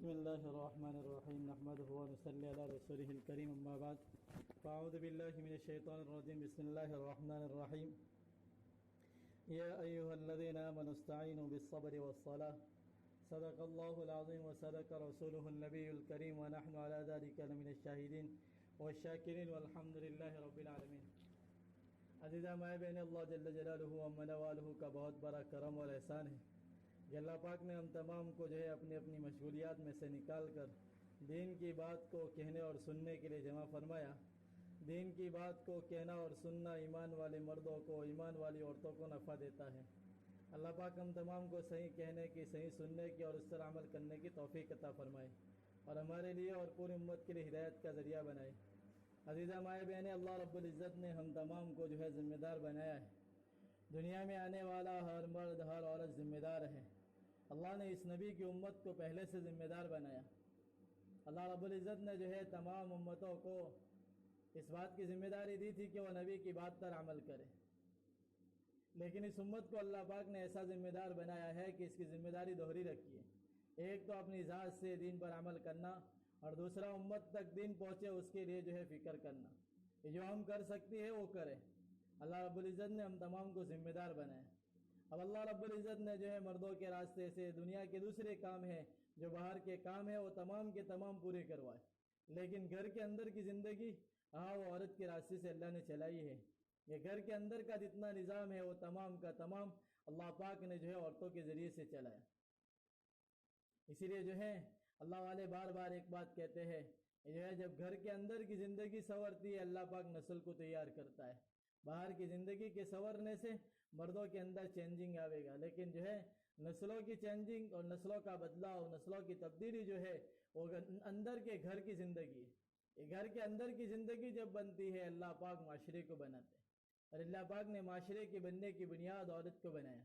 الله الرحمن الرحيم نحمده ونصلي على رسوله الكريم أما بعد فأعوذ بالله من الشيطان الرجيم بسم الله الرحمن الرحيم يا أيها الذين آمنوا استعينوا بالصبر والصلاة صدق الله العظيم وصدق رسوله النبي الكريم ونحن على ذلك لمن الشاهدين والشاكرين والحمد لله رب العالمين. عزیزہ مائے بہن، اللہ جل جلالہ و من والہ کا بہت بڑا کرم اور احسان ہے کہ اللہ پاک نے ہم تمام کو اپنی اپنی مشغولیات میں سے نکال کر دین کی بات کو کہنے اور سننے کے لیے جمع فرمایا. دین کی بات کو کہنا اور سننا ایمان والے مردوں کو، ایمان والی عورتوں کو نفع دیتا ہے. اللہ پاک ہم تمام کو صحیح کہنے کی، صحیح سننے کی اور اس پر عمل کرنے کی توفیق عطا فرمائے اور ہمارے لیے اور پوری امت کے لیے ہدایت کا ذریعہ بنائے. عزیزہ مائے بہنیں، اللہ رب العزت نے ہم تمام کو ذمہ دار بنایا ہے. دنیا میں آنے والا ہر مرد ہر عورت ذمہ دار ہے. اللہ نے اس نبی کی امت کو پہلے سے ذمہ دار بنایا. اللہ رب العزت نے تمام امتوں کو اس بات کی ذمہ داری دی تھی کہ وہ نبی کی بات پر عمل کرے، لیکن اس امت کو اللہ پاک نے ایسا ذمہ دار بنایا ہے کہ اس کی ذمہ داری دوہری رکھی ہے. ایک تو اپنی ذات سے دین پر عمل کرنا، اور دوسرا امت تک دین پہنچے اس کے لیے فکر کرنا. یہ جو ہم کر سکتی ہے وہ کرے. اللہ رب العزت نے ہم تمام کو ذمہ دار بنایا. اب اللہ رب العزت نے مردوں کے راستے سے دنیا کے دوسرے کام ہیں، جو باہر کے کام ہیں، وہ تمام کے تمام پورے کروائے. لیکن گھر کے اندر کی زندگی وہ عورت کے راستے سے اللہ نے چلائی ہے. یہ گھر کے اندر کا جتنا نظام ہے وہ تمام کا تمام اللہ پاک نے عورتوں کے ذریعے سے چلایا. اسی لیے اللہ والے بار بار ایک بات کہتے ہیں، جب گھر کے اندر کی زندگی سنورتی ہے اللہ پاک نسل کو تیار کرتا ہے. باہر کی زندگی کے سنورنے سے مردوں کے اندر چینجنگ آئے گا، لیکن نسلوں کی چینجنگ اور نسلوں کا بدلاؤ، نسلوں کی تبدیلی وہ اندر کے گھر کی زندگی ہے. یہ گھر کے اندر کی زندگی جب بنتی ہے اللہ پاک معاشرے کو بناتے ہیں، اور اللہ پاک نے معاشرے کے بننے کی بنیاد عورت کو بنایا.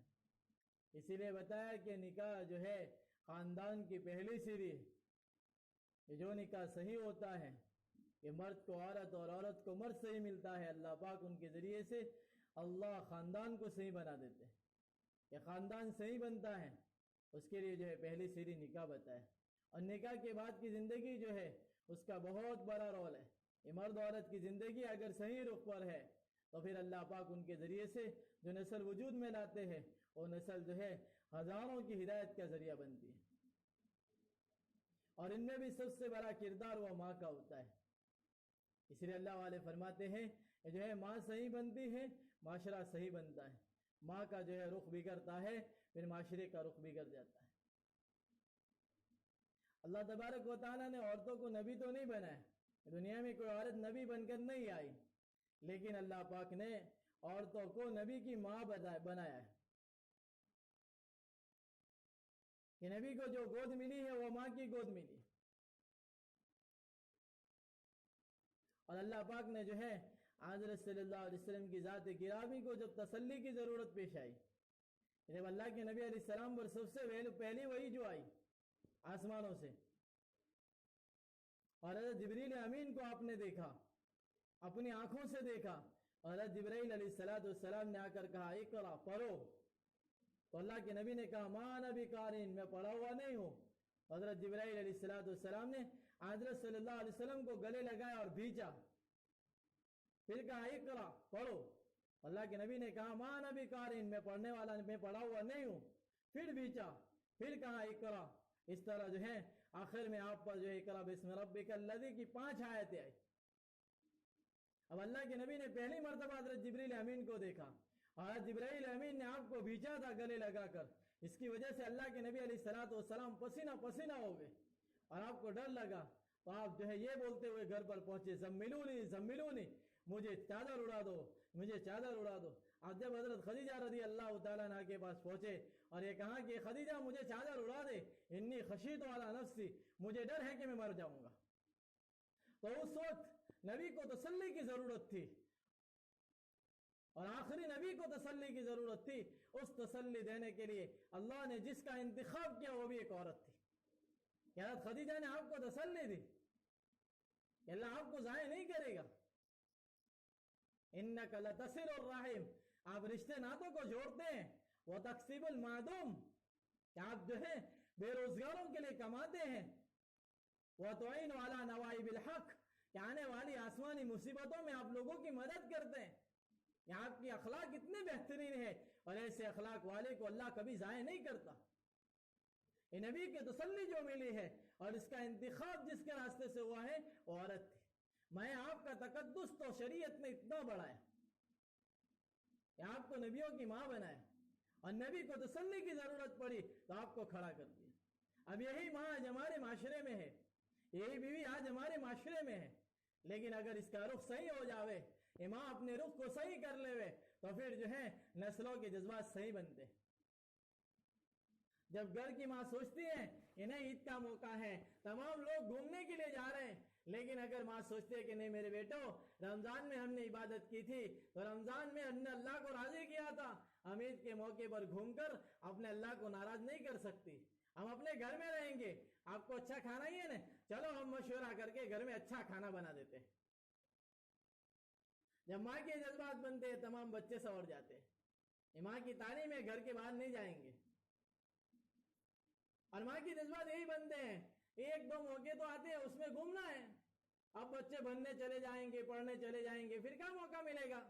اسی لیے بتایا کہ نکاح خاندان کی پہلی سیڑھی ہے. یہ جو نکاح صحیح ہوتا ہے، یہ مرد کو عورت اور عورت کو مرد صحیح ملتا ہے، اللہ پاک ان کے ذریعے سے اللہ خاندان کو صحیح بنا دیتے ہیں. یہ خاندان صحیح بنتا ہے، اس کے لیے پہلی سیڑھی نکاح بتایا. اور نکاح کے بعد کی زندگی اس کا بہت بڑا رول ہے. یہ مرد عورت کی زندگی اگر صحیح رخ پر ہے تو پھر اللہ پاک ان کے ذریعے سے جو نسل وجود میں لاتے ہیں وہ نسل ہزاروں کی ہدایت کا ذریعہ بنتی ہے. اور ان میں بھی سب سے بڑا کردار وہ ماں کا ہوتا ہے. اس لیے اللہ والے فرماتے ہیں ماں صحیح بنتی ہے معاشرہ صحیح بنتا ہے. ماں کا رخ بگڑتا ہے پھر معاشرے کا رخ بگڑ جاتا ہے. اللہ تبارک و تعالیٰ نے عورتوں کو نبی تو نہیں بنایا، دنیا میں کوئی عورت نبی بن کر نہیں آئی، لیکن اللہ پاک نے عورتوں کو نبی کی ماں بنایا ہے. کہ نبی کو جو گود ملی ہے وہ ماں کی گود ملی. اور اللہ پاک نے حضرت صلی اللہ علیہ وسلم کی ذات گرامی کو جب تسلی کی ضرورت پیش آئی، جب اللہ کے نبی علیہ السلام پر سب سے پہلی وحی جو آئی آسمانوں سے، اور حضرت جبریل امین کو آپ نے دیکھا، اپنی آنکھوں سے دیکھا، اور حضرت جبرائیل علیہ السلام نے آ کر کہا اقرا، پڑھو. تو اللہ کے نبی نے کہا ما انا بقارئ، میں پڑھا ہوا نہیں ہوں. حضرت جبرائیل علیہ السلام نے حضرت صلی اللہ علیہ وسلم کو گلے لگایا اور بھیجا، پھر کہا اقرا، پڑھو. اللہ کے نبی نے کہا ما انا بقارئ، میں پڑھنے والا، میں پڑھا ہوا نہیں ہوں. پھر بھیجا، پھر کہا اقرا. اس طرح آخر میں آپ پر اقرا بسم ربک الذی کی 5 آیتیں آئی. اب اللہ کے نبی نے پہلی مرتبہ حضرت جبریل امین کو دیکھا، اور جبرائیل امین نے آپ کو بھیجا تھا گلے لگا کر. اس کی وجہ سے اللہ کے نبی علیہ السلام پسینہ پسینہ ہو گئے، اور آپ کو ڈر لگا. تو آپ یہ بولتے ہوئے گھر پر پہنچے زملونی زملونی، مجھے چادر اڑا دو، مجھے چادر اڑا دو. آپ جب حضرت خدیجہ رضی اللہ تعالیٰ عنہ کے پاس پہنچے اور یہ کہا کہ خدیجہ مجھے چادر اڑا دے، انی خشیت علی نفسی، مجھے ڈر ہے کہ میں مر جاؤں گا. تو اس وقت نبی کو تسلی کی ضرورت تھی، اور آخری نبی کو تسلی کی ضرورت تھی. اس تسلی دینے کے لیے اللہ نے جس کا انتخاب کیا وہ بھی ایک عورت تھی. حضرت خدیجہ نے آپ کو تسلی دی کہ اللہ آپ کو ضائع نہیں کرے گا. انک لتصل الرحم، آپ رشتے ناتوں کو جوڑتے ہیں. وہ تکسب المعدوم، کہ آپ بے روزگاروں کے لیے کماتے ہیں. وَتُعِينُ عَلَى نَوَائِبِ الْحَقِّ کہ آنے والی آسمانی مصیبتوں میں آپ لوگوں کی مدد کرتے ہیں. یہ آپ کی اخلاق اتنے بہترین ہے اور ایسے اخلاق والے کو اللہ کبھی ضائع نہیں کرتا. یہ نبی کی تسلی جو ملی ہے اور اس کا انتخاب جس کے راستے سے ہوا ہے وہ عورت تھی. میں آپ کا تقدس تو شریعت میں اتنا بڑا ہے کہ آپ کو نبیوں کی ماں بنائے اور نبی کو تسلی کی ضرورت پڑی تو آپ کو کھڑا کر دیا. اب یہی ماں آج ہمارے معاشرے میں ہے, یہی بیوی آج ہمارے معاشرے میں ہے, لیکن اگر اس کا رخ صحیح ہو جاوے, ماں اپنے رخ کو صحیح کر لے تو پھر جو ہے نسلوں کے جذبات صحیح بنتے. جب گھر کی ماں سوچتی ہے انہیں عید کا موقع ہے, تمام لوگ گھومنے کے لیے جا رہے ہیں, لیکن اگر ماں سوچتی ہے کہ نہیں میرے بیٹو رمضان میں ہم نے عبادت کی تھی تو رمضان میں ہم نے اللہ کو راضی کیا تھا, ہم عید کے موقع پر گھوم کر اپنے اللہ کو ناراض نہیں کر سکتی, ہم اپنے گھر میں رہیں گے, آپ کو اچھا کھانا ہی ہے نا, چلو ہم مشورہ کر کے گھر میں اچھا کھانا بنا دیتے ہیں. جب ماں کے جذبات بنتے ہیں تمام بچے سنور جاتے ہیں. ماں کی تعلیم ہے گھر کے باہر نہیں جائیں گے, اور ماں کے جذبات یہی بنتے ہیں ایک دو موقع تو آتے ہیں اس میں گھومنا ہے. اب بچے بننے چلے جائیں گے, پڑھنے چلے جائیں گے, پھر کیا موقع ملے گا.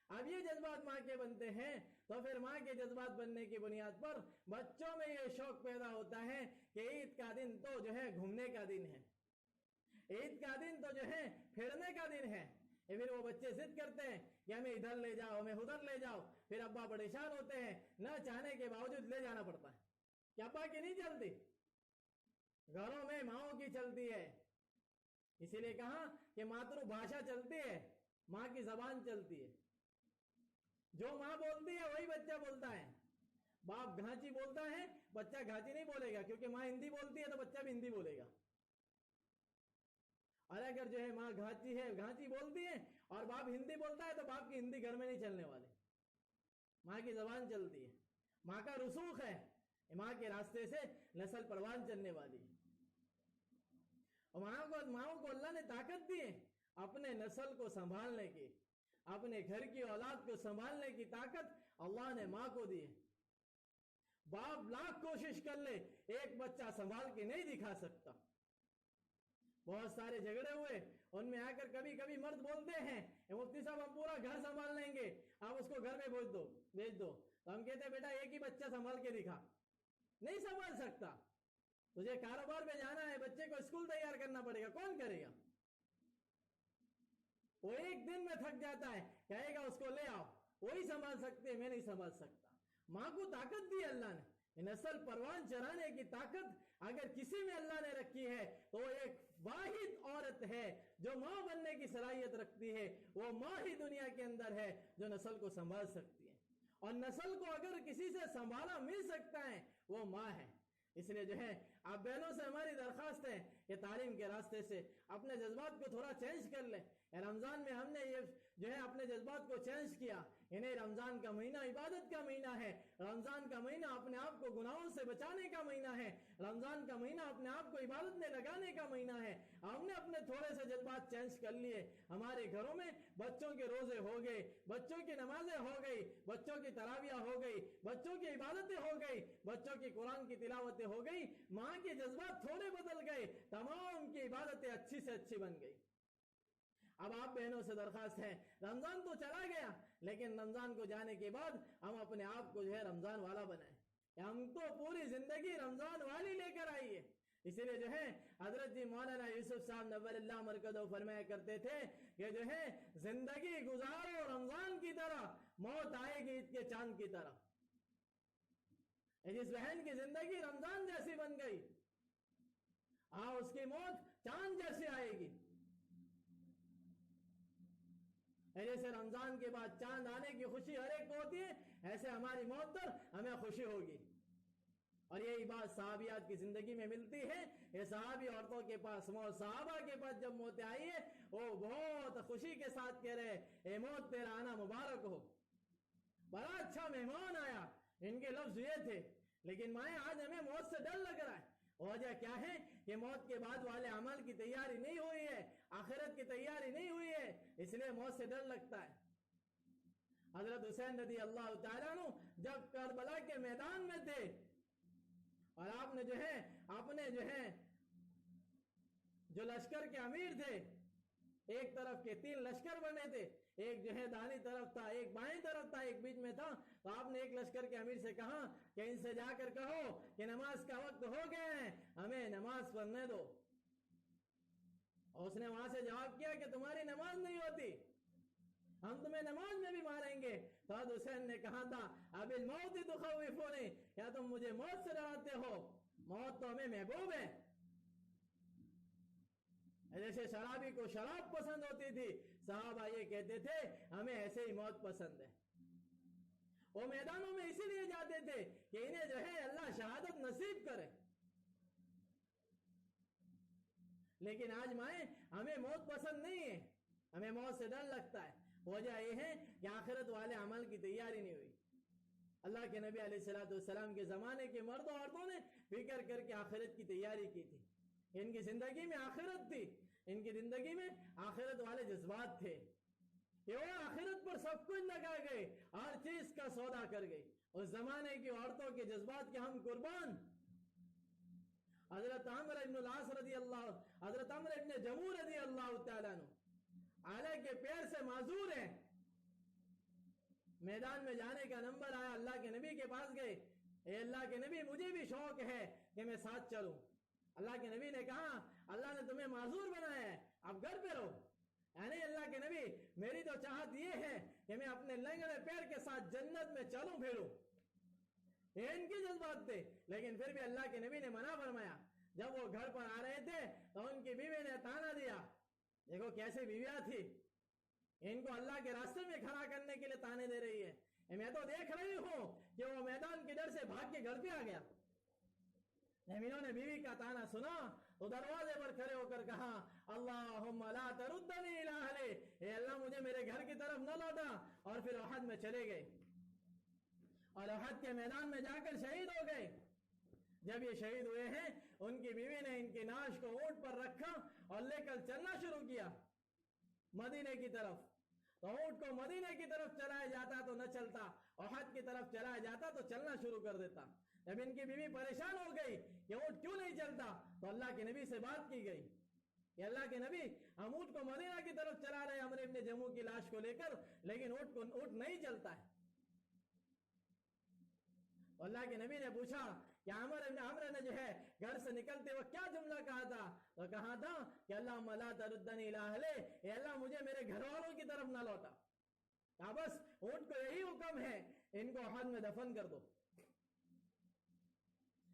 اب یہ جذبات ماں کے بنتے ہیں تو پھر ماں کے جذبات بننے کی بنیاد پر بچوں میں یہ شوق پیدا ہوتا ہے کہ عید کا دن تو جو ہے گھومنے کا دن ہے, عید کا دن تو جو ہے پھرنے کا دن ہے. پھر وہ بچے ضد کرتے ہیں کہ ہمیں ادھر لے جاؤ, ہمیں ادھر لے جاؤ, پھر ابا پریشان ہوتے ہیں, نہ چاہنے کے باوجود لے جانا پڑتا ہے. کہ ابا کی نہیں چلتی, گھروں میں ماؤں کی چلتی ہے. اسی لیے کہا کہ ماتر بھاشا چلتی ہے, ماں کی زبان چلتی ہے. جو ماں بولتی ہے وہی بچہ بولتا ہے. باپ گھانچی بولتا ہے, بچہ گھانچی نہیں بولے گا, کیونکہ ماں ہندی بولتی ہے تو بچہ بھی ہندی بولے گا. اور اگر جو ہے ماں گھانچی بولتی ہے اور باپ ہندی بولتا ہے تو باپ کی ہندی گھر میں نہیں چلنے والے. ماں کی زبان چلتی ہے, ماں کا رسوخ ہے, ماں کے راستے سے نسل پروان چلنے والی ہے. اور ماؤں کو اللہ نے طاقت دی ہے اپنے نسل کو سنبھالنے کی, اپنے گھر کی اولاد کو سنبھالنے کی طاقت اللہ نے ماں کو دی ہے. باپ لاکھ کوشش کر لے ایک بچہ سنبھال کے نہیں دکھا سکتا. بہت سارے جھگڑے ہوئے, ان میں آ کر کبھی کبھی مرد بولتے ہیں مفتی صاحب ہم پورا گھر سنبھال لیں گے, آپ اس کو گھر میں بھیج دو. تو ہم کہتے ہیں بیٹا ایک ہی بچہ سنبھال کے دکھا. نہیں سنبھال سکتا, تجھے کاروبار میں جانا ہے, بچے کو اسکول تیار کرنا پڑے گا, کون کرے گا. وہ ایک دن میں تھک جاتا ہے, کہے گا اس کو لے آؤ, وہی سنبھال سکتے, میں نہیں سنبھال سکتا. ماں کو طاقت دی اللہ نے, نسل پروان چرانے کی طاقت اگر کسی میں اللہ نے رکھی ہے تو وہ ایک واحد عورت ہے جو ماں بننے کی صلاحیت رکھتی ہے. وہ ماں ہی دنیا کے اندر ہے جو نسل کو سنبھال سکتی ہے, اور نسل کو اگر کسی سے سنبھالا مل سکتا ہے وہ ماں ہے. اس لیے جو ہے آپ بہنوں سے ہماری درخواست ہے کہ تعلیم کے راستے سے اپنے جذبات کو تھوڑا چینج کر لیں. رمضان میں ہم نے یہ جو ہے اپنے جذبات کو چینج کیا. انہیں رمضان کا مہینہ عبادت کا مہینہ ہے, رمضان کا مہینہ اپنے آپ کو گناہوں سے بچانے کا مہینہ ہے, رمضان کا مہینہ اپنے آپ کو عبادت میں لگانے کا مہینہ ہے. ہم نے اپنے تھوڑے سے جذبات چینج کر لیے. ہمارے گھروں میں بچوں کے روزے ہو گئے, بچوں کی نمازیں ہو گئی, بچوں کی تراویح ہو گئی, بچوں کی عبادتیں ہو گئی, بچوں کی قرآن کی تلاوتیں ہو گئی. ماں کے جذبات تھوڑے بدل گئے, تمام کی عبادتیں اچھی سے اچھی بن گئی. اب آپ بہنوں سے درخواست ہے, رمضان تو چلا گیا لیکن رمضان کو جانے کے بعد ہم اپنے آپ کو جو ہے رمضان والا بنائیں. ہم تو پوری زندگی رمضان والی لے کر آئیے. اسی لیے جو ہے حضرت جی مولانا یوسف صاحب نور اللہ مرکزہ فرمایا کرتے تھے کہ جو ہے زندگی گزارو رمضان کی طرح, موت آئے گی عید کے چاند کی طرح. جس بہن کی زندگی رمضان جیسی بن گئی, اس کی موت چاند جیسی آئے گی. جیسے رمضان کے بعد چاند آنے کی خوشی ہر ایک کو ہوتی ہے, ایسے ہماری موت پر ہمیں خوشی ہوگی. اور یہی بات صحابیات کی زندگی میں ملتی ہے. یہ صحابی عورتوں کے پاس صحابہ کے پاس جب موت آئی ہے وہ بہت خوشی کے ساتھ کہہ رہے اے موت تیرا آنا مبارک ہو, بڑا اچھا مہمان آیا. ان کے لفظ یہ تھے. لیکن مائیں آج ہمیں موت سے ڈر لگ رہا ہے. وجہ کیا ہے کہ موت کے بعد والے عمل کی تیاری نہیں ہوئی ہے, آخرت کی تیاری نہیں ہوئی ہے, اس لیے موت سے ڈر لگتا ہے. حضرت حسین رضی اللہ تعالیٰ عنہ جب کربلا کے میدان میں تھے اور آپ نے جو ہے اپنے جو ہے جو لشکر کے امیر تھے، ایک طرف کے 3 لشکر بنے تھے، ایک جو ہے دائیں طرف تھا، ایک بائیں طرف تھا، ایک بیچ میں تھا. تو آپ نے ایک لشکر کے امیر سے کہا کہ ان سے جا کر کہو کہ نماز کا وقت ہو گیا ہے، ہمیں نماز پڑھنے دو. اور اس نے وہاں سے جواب کیا کہ تمہاری نماز نہیں ہوتی، ہم تمہیں نماز میں بھی ماریں گے. تو حسین نے کہا تھا اب الموت تخوفونی، کیا تم مجھے موت سے ڈراتے ہو؟ موت تو ہمیں محبوب ہے. جیسے شرابی کو شراب پسند ہوتی تھی، صحابہ یہ کہتے تھے ہمیں ایسے ہی موت پسند ہے. وہ میدانوں میں اسی لیے جاتے تھے کہ انہیں جو ہے اللہ شہادت نصیب کرے. لیکن آج مائیں ہمیں موت پسند نہیں ہے، ہمیں موت سے ڈر لگتا ہے. وجہ یہ ہے کہ آخرت والے عمل کی تیاری نہیں ہوئی. اللہ کے نبی علیہ السلام کے زمانے کے مرد و عورتوں نے فکر کر کے آخرت کی تیاری کی تھی. ان کی زندگی میں آخرت تھی، ان کی زندگی میں آخرت والے جذبات تھے کہ وہ آخرت پر سب کچھ لگا گئے، ہر چیز کا سودا کر گئے. اس زمانے کی عورتوں کے جذبات کے ہم قربان. حضرت عمرو ابن العاص رضی اللہ، حضرت عمرو ابن جموح رضی اللہ تعالیٰ عنہ اعلی کے پیر سے معذور ہیں. میدان میں جانے کا نمبر آیا، اللہ کے نبی کے پاس گئے، اے اللہ کے نبی مجھے بھی شوق ہے کہ میں ساتھ چلوں. اللہ کے نبی نے کہا اللہ نے تمہیں معذور بنایا ہے، اب گھر پہ رہو. یعنی اللہ کے نبی میری تو چاہت یہ ہے کہ میں اپنے لنگڑے پیر کے ساتھ جنت میں چلوں پھروں. یہ ان کے جذبات تھے. لیکن پھر بھی اللہ کے نبی نے منع فرمایا. جب وہ گھر پر آ رہے تھے تو ان کی بیوی نے تانا دیا. دیکھو کیسے بیویاں تھی، ان کو اللہ کے راستے میں کھڑا کرنے کے لیے تانے دے رہی ہے. میں تو دیکھ رہی ہوں کہ وہ میدان کے ڈر سے بھاگ کے گھر پہ آ گیا. جب انہوں نے بیوی کا تانا سنا تو دروازے پر کھڑے ہو کر کہا اللہم لا تردنی الی اہلی، اے اللہ مجھے میرے گھر کی طرف نہ لوٹا. اور پھر احد میں چلے گئے اور احد کے میدان میں جا کر شہید ہو گئے. جب یہ شہید ہوئے ہیں ان کی بیوی نے ان کی ناش کو اونٹ پر رکھا اور لے کر چلنا شروع کیا مدینے کی طرف. تو اونٹ کو مدینے کی طرف چلایا جاتا تو نہ چلتا، احد کی طرف چلایا جاتا تو چلنا شروع کر دیتا. جب ان کی بیوی پریشان ہو گئی کہ اونٹ کیوں نہیں چلتا تو اللہ کے نبی سے بات کی گئی کہ اللہ کے نبی ہم اونٹ کو مدینہ کی طرف چلا رہے عمرو ابن جموح کی لاش کو لے کر، لیکن اونٹ نہیں چلتا ہے. اللہ کے نبی نے پوچھا کہ عمرو نے جو ہے گھر سے نکلتے وقت کیا جملہ کہا تھا؟ تو کہا تھا کہ اللہم لا تردنی الی اہلی، اے اللہ مجھے میرے گھر والوں کی طرف نہ لوٹا. بس اونٹ کو یہی حکم ہے ان کو احد میں دفن کر دو.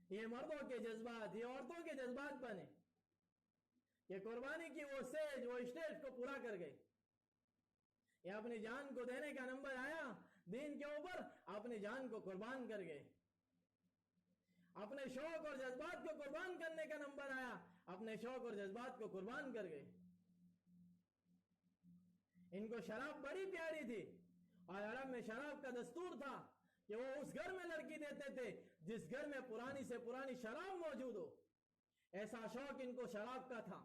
یہ مردوں کے جذبات، یہ عورتوں کے جذبات بنے. یہ قربانی کی وہ سیج، وہ اسٹیج کو پورا کر گئے. یہ اپنی جان کو دینے کا نمبر آیا دین کے اوپر، اپنی جان کو قربان کر گئے. اپنے شوق اور جذبات کو قربان کرنے کا نمبر آیا، اپنے شوق اور جذبات کو قربان کر گئے. ان کو شراب بڑی پیاری تھی اور عرب میں شراب کا دستور تھا کہ وہ اس گھر میں لڑکی دیتے تھے جس گھر میں پرانی سے پرانی شراب موجود ہو. ایسا شوق ان کو شراب کا تھا.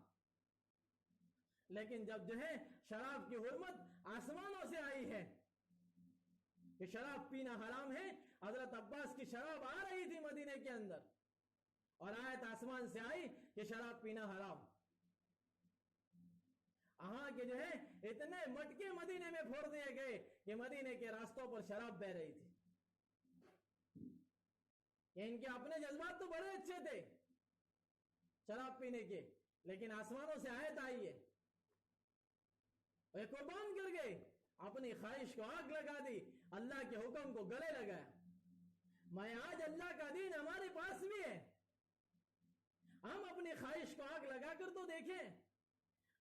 لیکن جب جو ہے شراب کی حرمت آسمانوں سے آئی ہے کہ شراب پینا حرام ہے، حضرت عباس کی شراب آ رہی تھی مدینے کے اندر اور آیت آسمان سے آئی کہ شراب پینا حرام. ہاں کہ جو ہے اتنے مٹکے مدینے میں پھوڑ دیے گئے کہ مدینے کے راستوں پر شراب بہ رہی تھی. ان کے اپنے جذبات تو بڑے اچھے تھے شراب پینے کے، لیکن آسمانوں سے آیت آئی ہے، وہ قربان کر گئے، اپنی خواہش کو آگ لگا دی، اللہ کے حکم کو گلے لگایا. میں آج اللہ کا دین ہمارے پاس بھی ہے، ہم اپنی خواہش کو آگ لگا کر تو دیکھیں.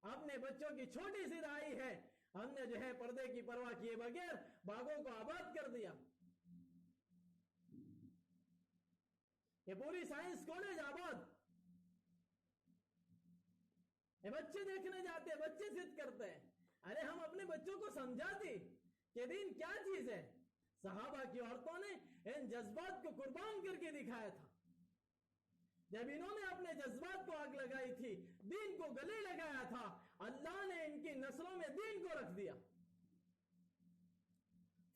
اپنے بچوں کی چھوٹی سی رہائی ہے، ہم نے جو ہے پردے کی پرواہ کیے بغیر باغوں کو آباد کر دیا. یہ پوری سائنس کالج آباد. یہ بچے دیکھنے جاتے، بچے ضد کرتے ہیں. ارے ہم اپنے بچوں کو سمجھاتے کہ دین کیا چیز ہے. صحابہ کی عورتوں نے ان جذبات کو قربان کر کے دکھایا تھا. جب انہوں نے اپنے جذبات کو آگ لگائی تھی، دین کو گلے لگایا تھا، اللہ نے ان کی نسلوں میں دین کو رکھ دیا.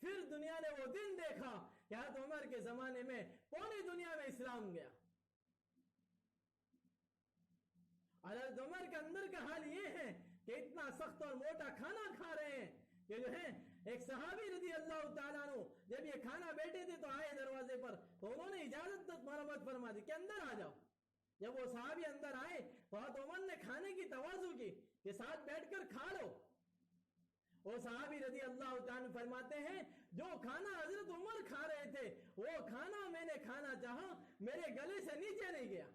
پھر دنیا نے وہ دن دیکھا کہ حضرت عمر کے زمانے میں پوری دنیا میں اسلام گیا. حضرت عمر کے اندر کا حال یہ ہے کہ اتنا سخت اور موٹا کھانا کھا رہے ہیں کہ جو ہے ایک صحابی رضی اللہ تعالیٰ عنہ جب یہ کھانا بیٹھے تھے تو آئے دروازے پر، تو انہوں نے اجازت مرمت فرما دی کہ اندر آ جاؤ. جب وہ صحابی اندر آئے تو حضرت عمر نے کھانے کی تواضع کی کہ ساتھ بیٹھ کر کھا لو. وہ صحابی رضی اللہ تعالیٰ فرماتے ہیں جو کھانا حضرت عمر کھا رہے تھے وہ کھانا میں نے کھانا چاہا، میرے گلے سے نیچے نہیں گیا.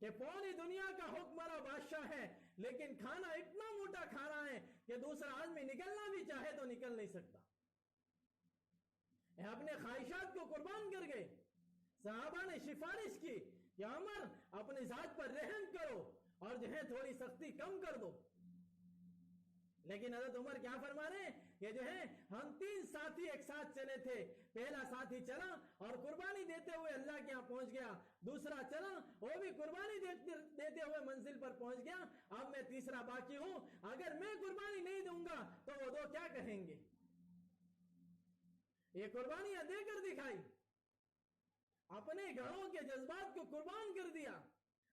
کہ پوری دنیا کا حکمراں بادشاہ ہے لیکن کھانا اتنا موٹا کھا رہا ہے کہ دوسرا آدمی نکلنا بھی چاہے تو نکل نہیں سکتا. اپنے خواہشات کو قربان کر گئے. صحابہ نے سفارش کی کہ عمر اپنی ذات پر رحم کرو اور جو ہے تھوڑی سختی کم کر دو. لیکن حضرت عمر کیا فرما رہے ہیں کہ جو ہے ہم 3 ساتھی ایک ساتھ چلے تھے. پہلا ساتھی چلا اور قربانی دیتے ہوئے اللہ کے یہاں پہنچ گیا. دوسرا چلا وہ بھی قربانی دیتے ہوئے منزل پر پہنچ گیا. اب میں تیسرا باقی ہوں. اگر میں قربانی نہیں دوں گا تو وہ دو کیا کہیں گے؟ یہ قربانیاں دے کر دکھائی، اپنے گھروں کے جذبات کو قربان کر دیا.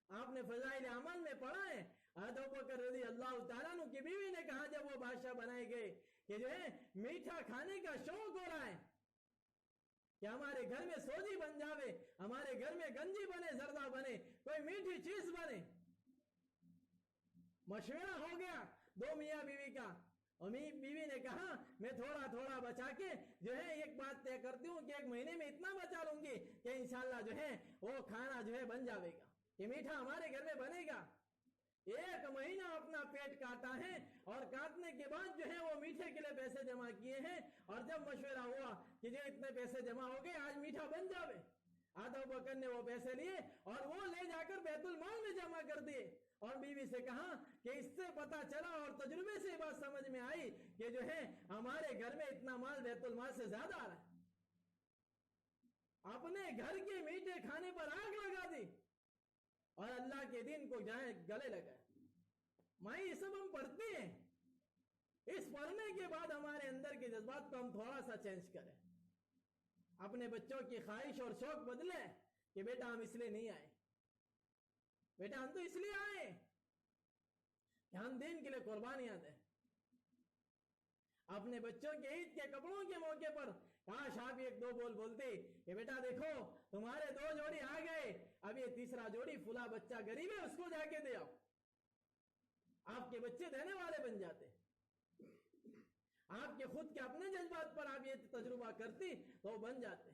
آپ نے فضائل عمل میں پڑھا ہے حضرت ابوبکر رضی اللہ تعالیٰ عنہ کی بیوی نے کہا جب وہ بادشاہ بنائے گئے کہ جو ہے میٹھا کھانے کا شوق ہو رہا ہے کہ ہمارے گھر میں سوجی بن جاوے، ہمارے گھر میں گنجی بنے، زردہ بنے، کوئی میٹھی چیز بنے. مشورہ ہو گیا دو میاں بیوی کا. بیوی نے کہا میں تھوڑا تھوڑا بچا کے جو ہے ایک بات طے کرتی ہوں کہ 1 مہینے میں اتنا بچا لوں گی کہ انشاءاللہ جو ہے وہ کھانا جو ہے بن جاوے گا، کہ میٹھا ہمارے گھر میں بنے گا. 1 مہینہ اپنا پیٹ کاٹا ہے اور کاٹنے کے بعد جو ہے وہ میٹھے کے لیے پیسے جمع کیے ہیں. اور جب مشورہ ہوا کہ جو اتنے پیسے جمع ہو گئے آج میٹھا بن جاوے، حضرت ابوبکر نے وہ پیسے لیے اور وہ لے جا کر بیت المال میں جمع کر دیے. اور بیوی سے کہا کہ اس سے پتا چلا اور تجربے سے بات سمجھ میں آئی کہ جو ہے ہمارے گھر میں اتنا مال بیت المال سے زیادہ آ رہا ہے. اپنے گھر کے میٹھے کھانے پر آگ لگا دی اور اللہ کے دین کو گلے لگائے. مائی یہ سب ہم پڑھتے ہیں. اس پڑھنے کے بعد ہمارے اندر کے جذبات کو ہم تھوڑا سا چینج کریں. اپنے بچوں کی خواہش اور شوق بدلے کہ بیٹا ہم اس لیے نہیں آئے، بیٹا ہم تو اس لیے آئے کہ ہم دین کے لیے قربانیاں دیں. اپنے بچوں کے عید کے کپڑوں کے موقع پر کاش آپ 1-2 بول بولتے کہ بیٹا دیکھو تمہارے 2 جوڑی آ گئے، اب یہ تیسرا جوڑی فلاں بچہ غریب ہے اس کو جا کے دے آؤ. آپ کے بچے دینے والے بن جاتے. آپ کے خود کے اپنے جذبات پر آپ یہ تجربہ کرتی تو بن جاتے.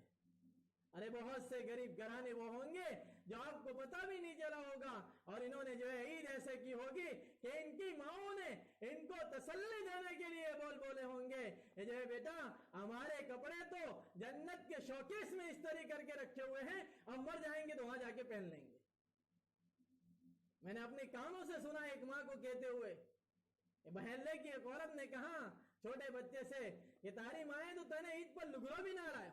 ارے بہت سے غریب گھرانے وہ ہوں گے جو آپ کو پتا بھی نہیں چلا ہوگا اور انہوں نے جو ہے عید ایسے کی ہوگی کہ ان کی ماؤں نے ان کو تسلی دینے کے لیے بولے ہوں گے کہ جو ہے بیٹا ہمارے کپڑے تو جنت کے شوکیس میں استری کر کے رکھے ہوئے ہیں، ہم مر جائیں گے تو وہاں جا کے پہن لیں گے. میں نے اپنے کانوں سے سنا ایک ماں کو کہتے ہوئے، محلے کی ایک عورت نے کہا چھوٹے بچے سے کہ تاری مائیں تو تنے عید پر لگرو بھی نہ رہا.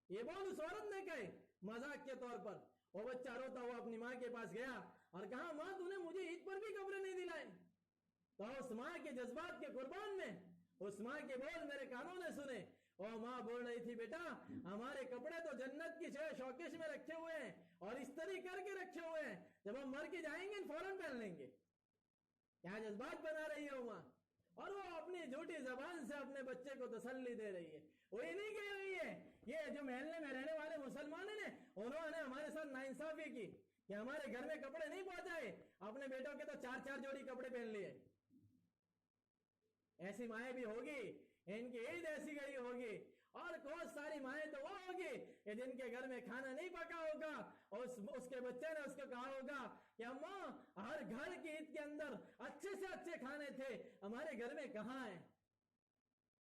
یہ بول اس عورت نے کہے مذاق کے طور پر. وہ بچہ روتا ہوا اپنی ماں کے پاس گیا اور کہا ماں تو نے مجھے عید پر بھی کپڑے نہیں دلائے. تو اس ماں کے جذبات کے قربان میں اس ماں کے بول میرے کانوں نے سنے. وہ ماں بول رہی تھی بیٹا ہمارے کپڑے تو جنت کی شوکیش میں رکھے ہوئے ہیں اور استری کر کے رکھے ہوئے ہیں، جب ہم مر کے جائیں گے فوراً پہن لیں گے. کیا جذبات بنا رہی ہے ماں، اور وہ اپنی جھوٹی زبان سے اپنے بچے کو تسلی دے رہی ہے. وہ یہ نہیں کہہ رہی ہے یہ جو محلے میں رہنے والے مسلمان ہیں انہوں نے ہمارے ساتھ ناانصافی کی کہ ہمارے گھر میں کپڑے نہیں پہنچائے، اپنے بیٹوں کے تو 4 جوڑی کپڑے پہن لیے. ایسی مائیں بھی ہوگی، ان کی عید ایسی گئی ہوگی. اور بہت ساری مائیں تو وہ ہوگی کہ جن کے گھر میں کھانا نہیں پکا ہوگا اور اس کے بچے نے اس کو کہا ہوگا کہ اماں ہر گھر کی عید کے اندر اچھے سے اچھے کھانے تھے، ہمارے گھر میں کہاں ہے؟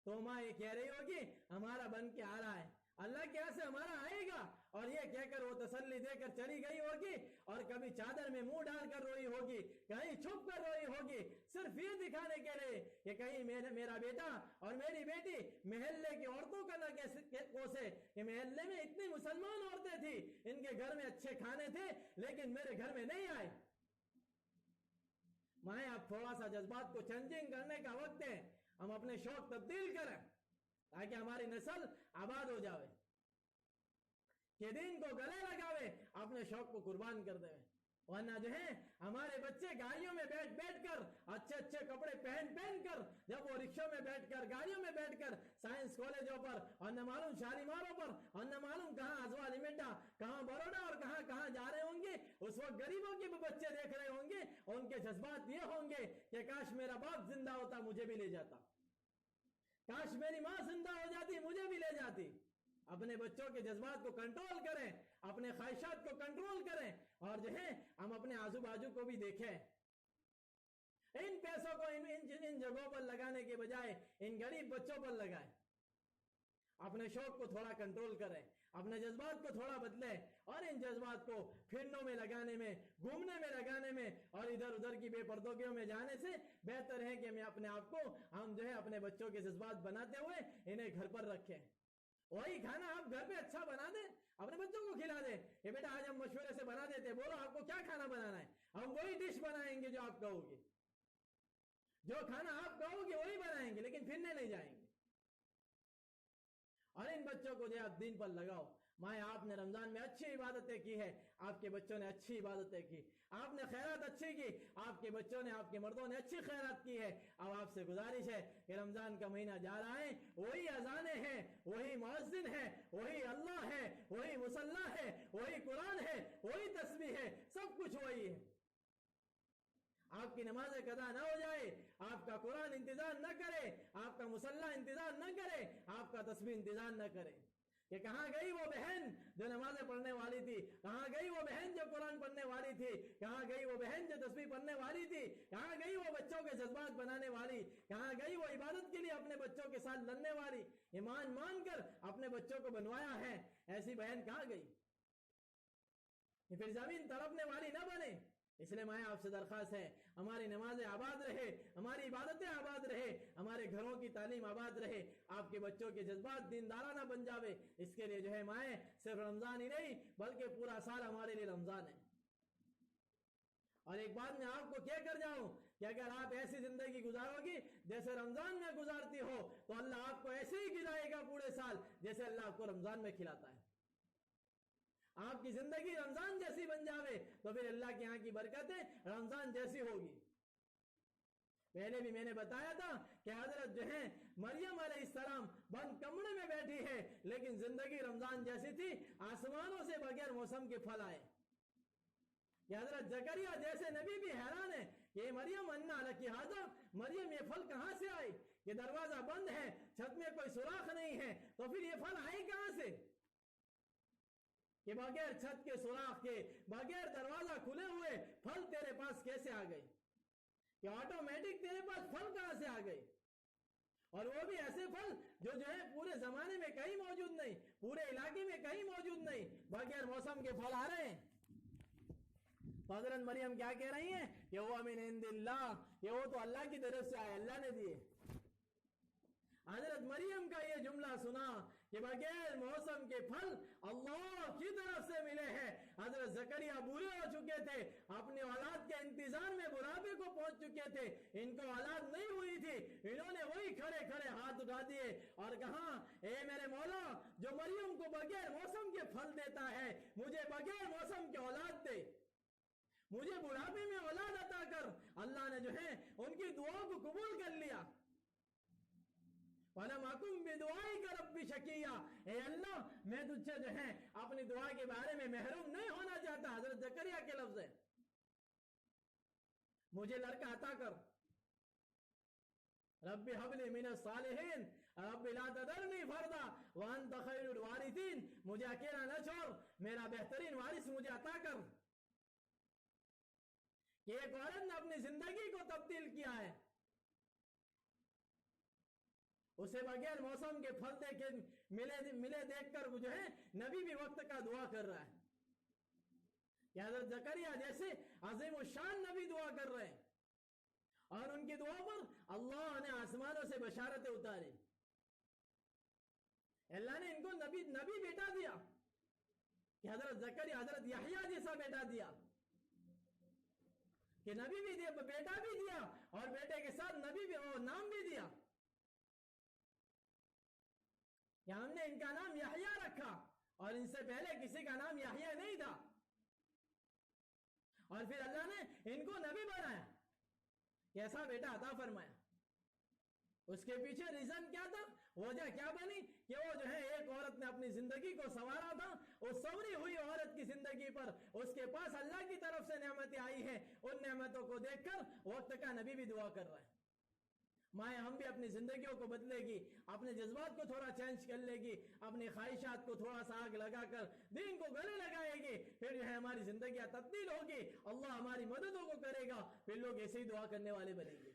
تو ماں یہ کہہ رہی ہوگی ہمارا بن کے آ رہا ہے، اللہ کے یہاں سے ہمارا آئے گا. اور یہ کہہ کر وہ تسلی دے کر چلی گئی ہوگی اور کبھی چادر میں منہ ڈال کر روئی ہوگی، کہیں چھپ کر روئی ہوگی، صرف یہ دکھانے کے لیے کہ کہیں میرا بیٹا اور میری بیٹی محلے کی عورتوں کا نہ کوسے کہ محلے میں اتنی مسلمان عورتیں تھیں، ان کے گھر میں اچھے کھانے تھے لیکن میرے گھر میں نہیں آئے. مائیں اب تھوڑا سا جذبات کو چینجنگ کرنے کا وقت ہے. ہم اپنے شوق تبدیل کریں تاکہ ہماری نسل آباد ہو جاوے، کہ دین کو گلے لگاوے، اپنے شوق کو قربان کر دے. ورنہ جو ہے ہمارے بچے گاڑیوں میں بیٹھ بیٹھ کر اچھے اچھے کپڑے پہن پہن کر جب وہ رکشوں میں بیٹھ کر گاڑیوں میں بیٹھ کر سائنس کالجوں پر اور نہ معلوم شالیماروں پر اور نہ معلوم کہاں ازوا لمیٹا کہاں بروڈا اور کہاں کہاں جا رہے ہوں گے، اس وقت غریبوں کے بھی بچے دیکھ رہے ہوں گے اور ان کے جذبات یہ ہوں گے کہ کاش میرا باپ زندہ ہوتا مجھے بھی لے جاتا، کاش میری ماں زندہ ہو جاتی مجھے بھی لے جاتی۔ اپنے بچوں کے جذبات کو کنٹرول کریں، اپنے خواہشات کو کنٹرول کریں، اور جو ہے ہم اپنے آزو بازو کو بھی دیکھیں۔ ان پیسوں کو ان جگہوں پر لگانے کے بجائے ان غریب بچوں پر لگائیں۔ اپنے شوق کو تھوڑا کنٹرول کریں، اپنے جذبات کو تھوڑا بدلیں، اور ان جذبات کو پھرنوں میں لگانے میں، گھومنے میں لگانے میں اور ادھر ادھر کی بے پردگیوں میں جانے سے بہتر ہے کہ اپنے آپ کو ہم جو ہے اپنے بچوں کے جذبات بناتے ہوئے انہیں گھر پر رکھیں۔ وہی کھانا آپ گھر پہ اچھا بنا دیں، اپنے بچوں کو کھلا دیں کہ بیٹا آج ہم مشورے سے بنا دیتے، بولو آپ کو کیا کھانا بنانا ہے، ہم وہی ڈش بنائیں گے جو آپ کہو گے، جو کھانا آپ کہو گے وہی بنائیں گے، لیکن پھرنے نہیں جائیں گے۔ اور ان بچوں کو جو آپ دین پر لگاؤ۔ مائیں آپ نے رمضان میں اچھی عبادتیں کی ہے، آپ کے بچوں نے اچھی عبادتیں کی، آپ نے خیرات اچھی کی، آپ کے بچوں نے، آپ کے مردوں نے اچھی خیرات کی ہے۔ اب آپ سے گزارش ہے کہ رمضان کا مہینہ جا رہا ہے، وہی اذانیں ہیں، وہی مؤذن ہے، وہی اللہ ہے، وہی مصلی ہے، وہی قرآن ہے، وہی تسبیح ہے، سب کچھ وہی ہے۔ آپ کی نماز قضا نہ ہو جائے، آپ کا قرآن انتظار نہ کرے، آپ کا مصلی انتظار نہ کرے، آپ کا تسبیح انتظار نہ کرے کہ کہاں گئی وہ بہن جو نمازیں پڑھنے والی تھی، کہاں گئی وہ بہن جو قرآن پڑھنے والی تھی، کہاں گئی وہ بہن جو تسبیح پڑھنے والی تھی، کہاں گئی وہ بچوں کے جذبات بنانے والی، کہاں گئی وہ عبادت کے لیے اپنے بچوں کے ساتھ لڑنے والی، ایمان مان کر اپنے بچوں کو بنوایا ہے، ایسی بہن کہاں گئی؟ یہ پھر زمین تڑپنے والی نہ بنے۔ اس لیے میں آپ سے درخواست ہے ہماری نمازیں آباد رہے، ہماری عبادتیں آباد رہے، ہمارے گھروں کی تعلیم آباد رہے، آپ کے بچوں کے جذبات دیندارانہ بن جاوے۔ اس کے لیے جو ہے مائیں صرف رمضان ہی نہیں بلکہ پورا سال ہمارے لیے رمضان ہے۔ اور ایک بات میں آپ کو کہہ کر جاؤں کہ اگر آپ ایسی زندگی گزارو گی جیسے رمضان میں گزارتی ہو تو اللہ آپ کو ایسے ہی کھلائے گا پورے سال جیسے اللہ آپ کو رمضان میں کھلاتا ہے۔ آپ کی زندگی رمضان جیسی بن جاوے تو پھر اللہ کے یہاں کی برکتیں رمضان جیسی ہوگی۔ پہلے بھی میں نے بتایا تھا کہ حضرت جو ہے مریم علیہ السلام بند کمرے میں بیٹھی ہے لیکن زندگی رمضان جیسی تھی، آسمانوں سے بغیر موسم کے پھل آئے۔ کہ حضرت زکریا جیسے نبی بھی حیران ہے کہ مریم انا لکی ھذا، مریم یہ پھل کہاں سے آئے؟ کہ دروازہ بند ہے، چھت میں کوئی سوراخ نہیں ہے، تو پھر یہ پھل آئے کہاں سے؟ کہ بغیر چھت کے سوراخ کے، بغیر دروازہ کھلے ہوئے پھل تیرے پاس کیسے آ گئے؟ کہ آٹومیٹک تیرے پاس پھل کہاں سے آ گئے؟ اور وہ بھی ایسے پھل جو ہے پورے زمانے میں کہیں موجود نہیں، پورے علاقے میں کہیں موجود نہیں، بغیر موسم کے پھل آ رہے ہیں۔ حضرت مریم کیا کہہ رہی ہیں کہ وہ من عند اللہ، کہ وہ تو اللہ کی طرف سے آئے، اللہ نے دیے۔ حضرت مریم کا یہ جملہ سنا کہ بغیر موسم کے پھل اللہ کی طرف سے ملے ہیں۔ حضرت زکریا بوڑھے ہو چکے تھے، اپنی اولاد کے انتظار میں بڑھاپے کو پہنچ چکے تھے، ان کو اولاد نہیں ہوئی تھی، انہوں نے وہی کھڑے کھڑے ہاتھ اٹھا دیے اور کہا اے میرے مولا جو مریم کو بغیر موسم کے پھل دیتا ہے، مجھے بغیر موسم کے اولاد دے، مجھے بڑھاپے میں اولاد عطا کر۔ اللہ نے جو ہے ان کی دعا کو قبول کر لیا۔ وَلَمْ أَكُنْ بِدُعَائِكَ رَبِّ شَقِيًّا، اے اللہ میں تجھ سے جو ہے اپنی دعا کے بارے میں محروم نہیں ہونا چاہتا۔ حضرت زکریا کے لفظ ہے، مجھے لڑکا عطا کر، رب هب لي من الصالحین، رب لا تذرنی فردا وانت خیر الوارثین، مجھے اکیلا نہ چھوڑ، میرا بہترین وارث مجھے عطا کر۔ کہ ایک عورت نے اپنی زندگی کو تبدیل کیا ہے، اسے بغیر موسم کے پھل دیکھ ملے دیکھ کر جو ہے نبی بھی وقت کا دعا کر رہا ہے کہ حضرت زکریا جیسے عظیم الشان نبی دعا کر رہے ہیں، اور ان کی دعا پر اللہ نے آسمانوں سے بشارتیں اتاری۔ اللہ نے ان کو نبی بیٹا دیا کہ حضرت زکریا حضرت یحییٰ جیسا بیٹا دیا، کہ نبی بھی دیا، بیٹا بھی دیا اور بیٹے کے ساتھ نبی بھی اور نام بھی دیا کہ ہم نے ان کا نام یحییٰ رکھا، اور ان سے پہلے کسی کا نام یحییٰ نہیں تھا۔ اور پھر اللہ نے ان کو نبی بنایا، کیسا بیٹا عطا فرمایا. اس کے پیچھے ریزن کیا تھا، وجہ کیا بنی کہ وہ جو ہے ایک عورت نے اپنی زندگی کو سنوارا تھا، اس سوری ہوئی عورت کی زندگی پر اس کے پاس اللہ کی طرف سے نعمتیں آئی ہیں، ان نعمتوں کو دیکھ کر وقت کا نبی بھی دعا کر رہا ہے. مائیں ہم بھی اپنی زندگیوں کو بدلے گی، اپنے جذبات کو تھوڑا چینج کر لے گی، اپنی خواہشات کو تھوڑا سا آگ لگا کر دین کو گلے لگائے گی، پھر جو ہے ہماری زندگیاں تبدیل ہوگی، اللہ ہماری مددوں کو کرے گا، پھر لوگ ایسے ہی دعا کرنے والے بنیں گے.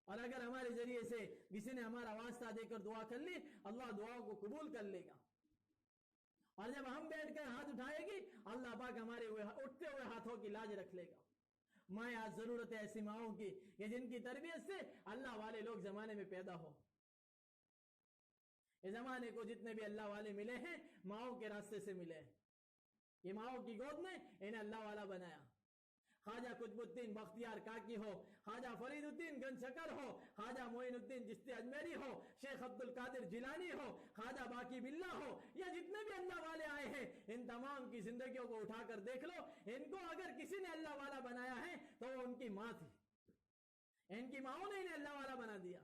اور اگر ہمارے ذریعے سے کسی نے ہمارا واسطہ دے کر دعا کر لی، اللہ دعاؤں کو قبول کر لے گا. اور جب ہم بیٹھ کر ہاتھ اٹھائے گی، اللہ پاک ہمارے اٹھتے ہوئے ہاتھوں کی لاج رکھ لے گا. مائیں آج ضرورت ہے ایسی ماؤں کی کہ جن کی تربیت سے اللہ والے لوگ زمانے میں پیدا ہو. اس زمانے کو جتنے بھی اللہ والے ملے ہیں ماؤں کے راستے سے ملے ہیں. یہ ماؤں کی گود نے انہیں اللہ والا بنایا. خواجہ قطب الدین بختیار کاکی ہو، خواجہ فرید الدین گنج شکر ہو، خواجہ معین الدین چشتی اجمیری ہو، شیخ عبد القادر جیلانی ہو، خواجہ باقی باللہ ہو، یا جتنے بھی اللہ والے آئے ہیں، ان تمام کی زندگیوں کو اٹھا کر دیکھ لو، ان کو اگر کسی نے اللہ والا بنایا ہے تو وہ ان کی ماں تھی. ان کی ماؤں نے انہیں اللہ والا بنا دیا.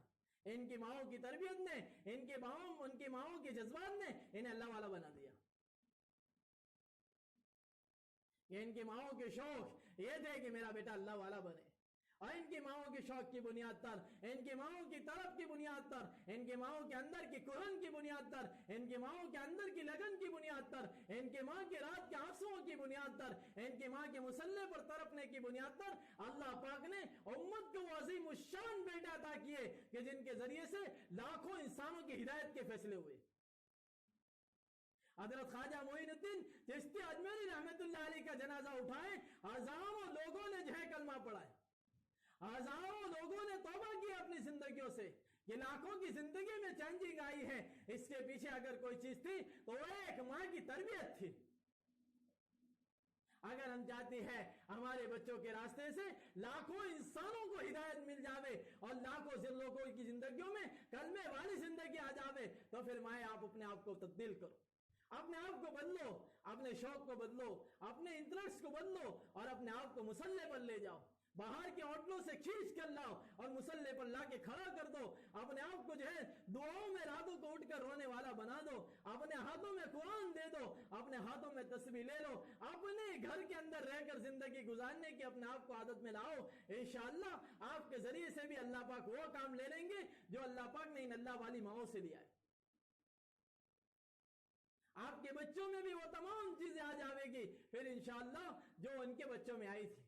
ان کی ماؤں کی تربیت نے، ان کی ماؤں کے جذبات نے انہیں اللہ والا بنا دیا. یہ ان کی ماؤں کے شوق یہ تھے کہ میرا بیٹا اللہ والا بنے. اور ان کی ماؤں کے شوق کی بنیاد پر، ان کی ماؤں کی طرف کی بنیاد پر، ان کی ماؤں کے اندر کی قرآن کی بنیاد پر، ان کی ماؤں کے اندر کی لگن کی بنیاد پر، ان کی ماں کے رات کے آنسوؤں کی بنیاد پر، ان کی ماں کے مسلح پر تڑپنے کی بنیاد پر اللہ پاک نے امت کو عظیم الشان بیٹا عطا کیے کہ جن کے ذریعے سے لاکھوں انسانوں کی ہدایت کے فیصلے ہوئے. حضرت خواجہ معین الدین چشتی اجمیری رحمت اللہ علیہ کا جنازہ اٹھائے، ہزاروں لوگوں نے جو ہے کلمہ پڑھا ہے، ہزاروں لوگوں نے توبہ کی اپنی زندگیوں سے. یہ لاکھوں کی زندگی میں چینجنگ آئی ہے. اس کے پیچھے اگر کوئی چیز تھی تو وہ ایک ماں کی تربیت تھی. اگر ہم چاہتے ہیں ہمارے بچوں کے راستے سے لاکھوں انسانوں کو ہدایت مل جاوے اور لاکھوں سے لوگوں کی زندگیوں میں کلمے والی زندگی آ جاوے، تو پھر مائیں آپ اپنے آپ کو تبدیل کرو، اپنے آپ کو بدلو، اپنے شوق کو بدلو، اپنے انٹرسٹ کو بدلو اور اپنے آپ کو مسلح پر لے جاؤ. باہر کے ہوٹلوں سے کھینچ کر لاؤ اور مسلح پر لا کے کھڑا کر دو. اپنے آپ کو جو ہے دعاؤں میں راتوں کو اٹھ کر رونے والا بنا دو. اپنے ہاتھوں میں قرآن دے دو، اپنے ہاتھوں میں تسبیح لے لو، اپنے گھر کے اندر رہ کر زندگی گزارنے کی اپنے آپ کو عادت میں لاؤ. انشاءاللہ آپ کے ذریعے سے بھی اللہ پاک وہ کام لے لیں گے جو اللہ پاک نے ان اللہ والی ماؤں سے لیا ہے. آپ کے بچوں میں بھی وہ تمام چیزیں آ جاوے گی پھر انشاءاللہ جو ان کے بچوں میں آئی تھی.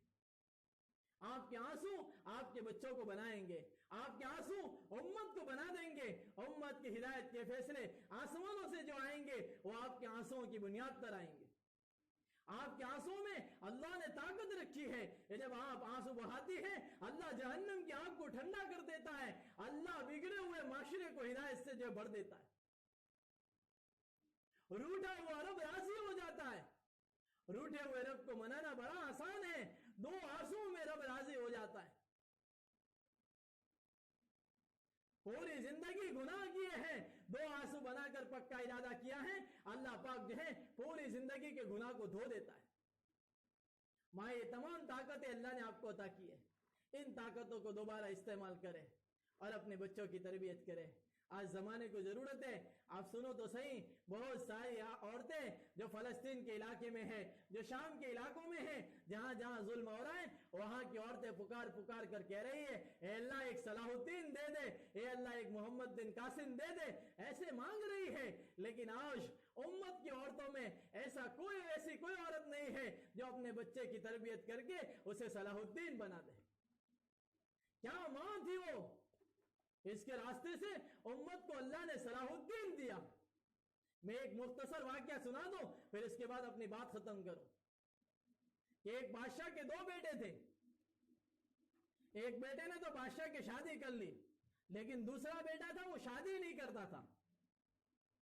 آپ کے آنسو آپ کے بچوں کو بنائیں گے، آپ کے آنسو امت کو بنا دیں گے. امت کی ہدایت کے فیصلے آسمانوں سے جو آئیں گے وہ آپ کے آنسوؤں کی بنیاد پر آئیں گے. آپ کے آنسو میں اللہ نے طاقت رکھی ہے کہ جب آپ آنسو بہاتی ہیں اللہ جہنم کی آگ کو ٹھنڈا کر دیتا ہے، اللہ بگڑے ہوئے معاشرے کو ہدایت سے جو بھر دیتا ہے. روٹا ہوا رب راضی ہو جاتا ہے. روٹے ہوئے رب کو منانا بڑا آسان ہے، 2 آنسو میں رب راضی ہو جاتا ہے. پوری زندگی گناہ کیے ہیں، 2 آنسو بنا کر پکا ارادہ کیا ہے، اللہ پاک جو ہے پوری زندگی کے گناہ کو دھو دیتا ہے. ماں یہ تمام طاقتیں اللہ نے آپ کو عطا کی ہے، ان طاقتوں کو دوبارہ استعمال کرے اور اپنے بچوں کی تربیت کرے. آج زمانے کو ضرورت ہے. آپ سنو تو صحیح، بہت ساری عورتیں جو فلسطین کے علاقے میں ہیں، جو شام کے علاقوں میں ہیں، جہاں جہاں ظلم ہو رہا ہے، وہاں کی عورتیں پکار پکار کر کہہ رہی ہے اے اللہ ایک صلاح الدین دے دے، اے اللہ ایک محمد بن قاسم دے دے، ایسے مانگ رہی ہے. لیکن آج امت کی عورتوں میں ایسی کوئی عورت نہیں ہے جو اپنے بچے کی تربیت کر کے اسے صلاح الدین بنا دے. کیا ماں تھی وہ، اس کے راستے سے امت کو اللہ نے صلاح الدین دیا. میں ایک مختصر واقعہ سنا دوں پھر اس کے بعد اپنی بات ختم کروں. کہ ایک بادشاہ کے 2 بیٹے تھے. ایک بیٹے نے تو بادشاہ کی شادی کر لی، لیکن دوسرا بیٹا تھا وہ شادی نہیں کرتا تھا.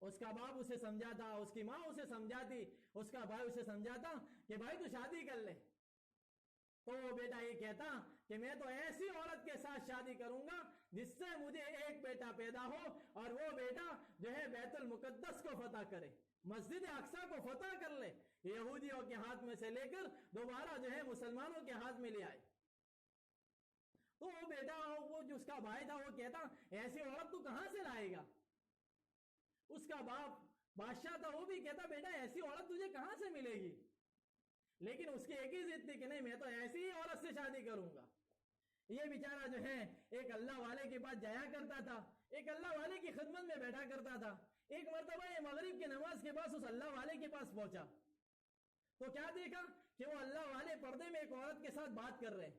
اس کا باپ اسے سمجھاتا، اس کی ماں اسے سمجھاتی، اس کا بھائی اسے سمجھاتا کہ بھائی تو شادی کر لے. تو وہ بیٹا یہ کہتا کہ میں تو ایسی عورت کے ساتھ شادی کروں گا جس سے مجھے ایک بیٹا پیدا ہو اور وہ بیٹا جو ہے بیت المقدس کو فتح کرے، مسجد اقصی کو فتح کر لے، یہودیوں کے ہاتھ میں سے لے کر دوبارہ جو ہے مسلمانوں کے ہاتھ میں لے آئے۔ تو وہ بیٹا وہ جو اس کا بھائی تھا وہ کہتا ایسی عورت تو کہاں سے لائے گا؟ اس کا باپ بادشاہ تھا، وہ بھی کہتا بیٹا ایسی عورت تجھے کہاں سے ملے گی؟ لیکن اس کی ایک ہی ضد تھی کہ نہیں میں تو ایسی ہی عورت سے شادی کروں گا۔ یہ بیچارہ جو ہے ایک اللہ والے کے پاس جایا کرتا تھا، ایک اللہ والے کی خدمت میں بیٹھا کرتا تھا۔ ایک مرتبہ یہ مغرب کی نماز کے بعد اس اللہ والے کے پاس پہنچا تو کیا دیکھا کہ وہ اللہ والے پردے میں ایک عورت کے ساتھ بات کر رہے ہیں،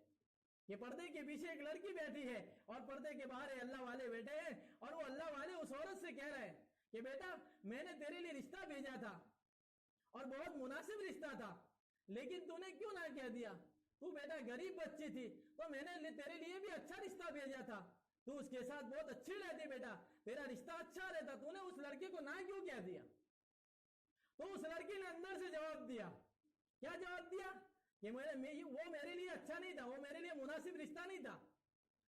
یہ پردے کے پیچھے ایک لڑکی بیٹھی ہے اور پردے کے باہر اللہ والے بیٹھے ہیں، اور وہ اللہ والے اس عورت سے کہہ رہے ہیں کہ بیٹا میں نے تیرے لیے رشتہ بھیجا تھا اور بہت مناسب رشتہ تھا، لیکن تو نے کیوں نہ کہہ دیا؟ تو بیٹا غریب بچی تھی تو میں نے تیرے لیے بھی اچھا رشتہ بھیجا تھا، تو اس کے ساتھ بہت اچھی رہتی بیٹا، تیرا رشتہ اچھا رہتا، تو نے اس لڑکے کو نہ کیوں کہہ دیا؟ تو اس لڑکی نے اندر سے جواب دیا، کیا جواب دیا؟ کہ وہ میرے لیے اچھا نہیں تھا، وہ میرے لیے مناسب رشتہ نہیں تھا۔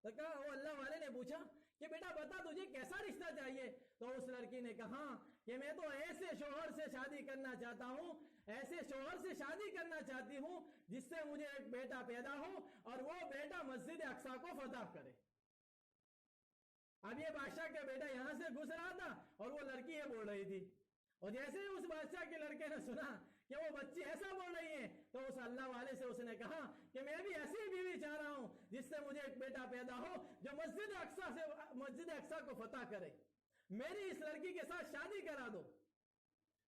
تو کہا وہ اللہ والے نے پوچھا کہ بیٹا بتا تجھے کیسا رشتہ چاہیے؟ تو اس لڑکی نے کہا کہ میں تو ایسے شوہر سے شادی کرنا چاہتا ہوں، ایسے شوہر سے شادی کرنا چاہتی ہوں جس سے مجھے ایک بیٹا پیدا ہو اور وہ بیٹا مسجد اقصی کو فتح کرے۔ اب یہ بادشاہ کا بیٹا یہاں سے گھس رہا تھا اور وہ لڑکی یہ بول رہی تھی، اور جیسے ہی اس بادشاہ کے لڑکے نے سنا کہ وہ بچی ایسا بول رہی ہے تو اس اللہ والے سے اس نے کہا کہ میں بھی ایسی بیوی چاہ رہا ہوں جس سے مجھے ایک بیٹا پیدا ہو جو مسجد اقصی کو فتح کرے، میری اس لڑکی کے ساتھ شادی کرا دو۔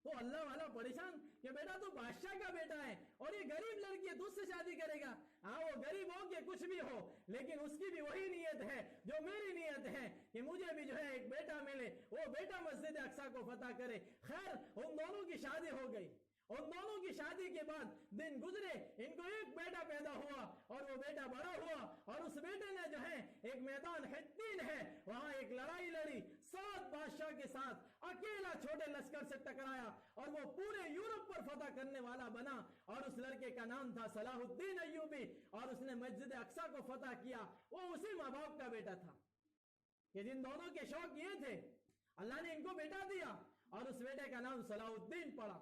تو اللہ والا پریشان کہ بیٹا تو بادشاہ کا بیٹا ہے اور یہ غریب لڑکی ہے، تو اس سے شادی کرے گا؟ ہاں وہ غریب ہو کہ کچھ بھی ہو، لیکن اس کی بھی وہی نیت ہے جو میری نیت ہے کہ مجھے بھی جو ہے ایک بیٹا ملے، وہ بیٹا مسجد اقصی کو فتح کرے۔ خیر ان دونوں کی شادی ہو گئی، ان دونوں کی شادی کے بعد دن گزرے، ان کو ایک بیٹا پیدا ہوا اور وہ بیٹا بڑا ہوا، اور اس بیٹے نے جو ہے ایک میدان حطین ہے وہاں ایک لڑائی لڑی، 7 بادشاہ کے ساتھ اکیلا چھوٹے لشکر سے ٹکرایا اور وہ پورے یورپ پر فتح کرنے والا بنا، اور اس لڑکے کا نام تھا صلاح الدین ایوبی، اور اس نے مسجد اقصی کو فتح کیا۔ وہ اسی ماں باپ کا بیٹا تھا کہ جن دونوں کے شوق یہ تھے، اللہ نے ان کو بیٹا دیا اور اس بیٹے کا نام صلاح الدین پڑا،